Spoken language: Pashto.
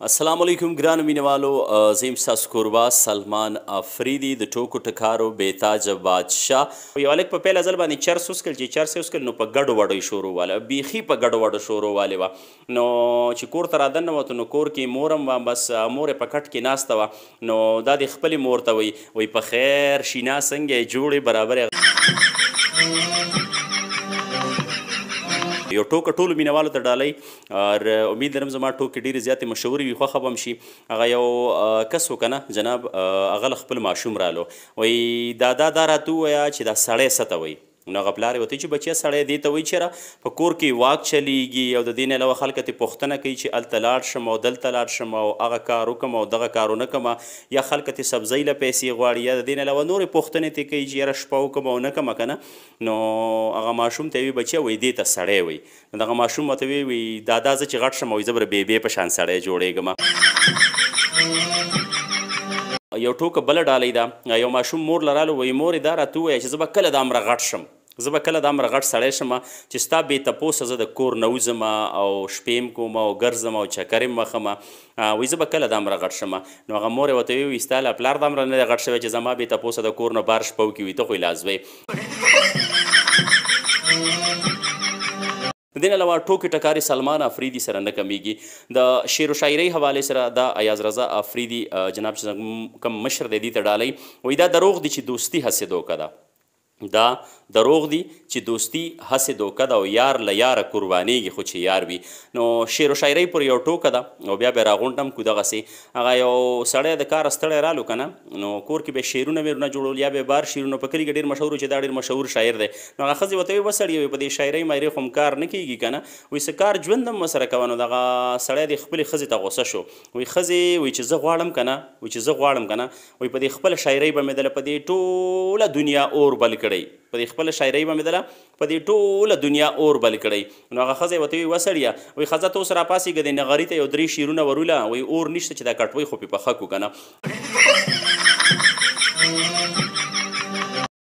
السلام علیکم ګرانو مینوالو، زه یم ستاسو کوربه سلمان افریدي د ټوکو ټکارو بېتاجه بادشاه. یو هلک په پیله ځل باندې چرس وڅکل چې چرس یې وڅکل نو په ګډو وډو یې شروع واله، بیخي په ګډو وډو شروع والې وه. نو چې کور ته رادننوتو نو کور کې مور هم وه، بس مور یې په کټ کې ناسته وه. نو دا د خپلې مور ته وایي په خیر شینا څنګه یې جوړې برابرې. یو ټوکه ټولو مینوالو ته ډالۍ، امید لرم زما ټوکې ډېرې زیاتې مشهورې وي، خوښه به م شي. هغه یو کس و که نه جناب، هغه له خپل ماشوم رالو، وایي دادا دا راته ووایه چې دا سړی څه ته وایي. نو هغه پلار یې ورته چې بچیه سړی دې ته وایي چې را په کور کې واک چلیږي او د دې نه علاوه خلک ترې پوښتنه کوي چې هلته لاړ شم او دلته لاړ شم او هغه کار وکړم او دغه کار ونه کړم، یا خلک ترې سبزۍ له پیسې غواړي، یا د دې نه علاوه نورې پوښتنې ترې کوي چې یاره شپه وکړم او نه کړم که نه. نو هغه ماشوم ته یې وایي بچیه وایي دې ته سړی وایي. نو دغه ماشوم ورته وایي دادا زه چې غټ شم وایي زه به بېبې په شان سړی جوړېږم. یو ټوکه بله ډالۍ ده، یو ماشوم مور له رالو، وایي مورې دا راته ووایه چې زه به کله دا امره غټ شم، زه به کله دا امره غټ سړی شم چې ستا بې تپوسه زه د کور نه وځم او شپې م کوم او ګرځم او چکر م وهم، وایي زه به کله دا امره غټ شم. نو هغه مور یې ورته ویي ستا له پلار دا امره نه دی غټ شوی چې زما بې تپوسه د کور نه بار شپه وکړي، وایي ته خو یې لا زوی. د دې نه علاوه ټوکې ټکارې سلمان افریدي سره نه کمیږي. د شعر و شاعرۍ حوالې سره دا ایاز رضا افریدي جناب چې کوم مشر دی دې ته ډالۍ، وایي دا دروغ دی چې دوستي هسې دوکه ده، دا دروغ دی چې دوستي هسې دوکه ده او یار له یاره قربانېږي خو چې یار وي. نو شعر و شاعرۍ پر یو ټوکه ده او بیا به یې راغونډم کو دغسې. هغه یو سړی د کاره ستړی رالو که نه، نو کور کې به شعرونه ویرونه جوړول یا به بار شعرونه په کلي کې ډېر مشهور و چې دا ډېر مشهور شاعر دی. نو هغه ښځې ورته ویې وسړي وایي په دې شاعرۍ مایرۍ خو م کار نه کېږي که نه، وایي څه کار ژوند هم ورسره کوه. نو دغه سړی د خپلې ښځې ته غوسه شو، وایي ښځې وایي چې زه غواړم که نه، وایي چې زه غواړم که نه، وایي په دې خپله شاعرۍ به مې دله په دې ټوله دنیا اور بل کړی، په دې خپله شاعرۍ به مې دله په دې ټوله دنیا اور بل کړی. نو هغه ښځه یې ورته وایي وسړیه، وایي ښځه ته اوس راپاڅېږه د نغري ته یو 3 شعرونه وروله، وایي اور نشته چې دا کټوۍ خو پې پخه کړو که نه.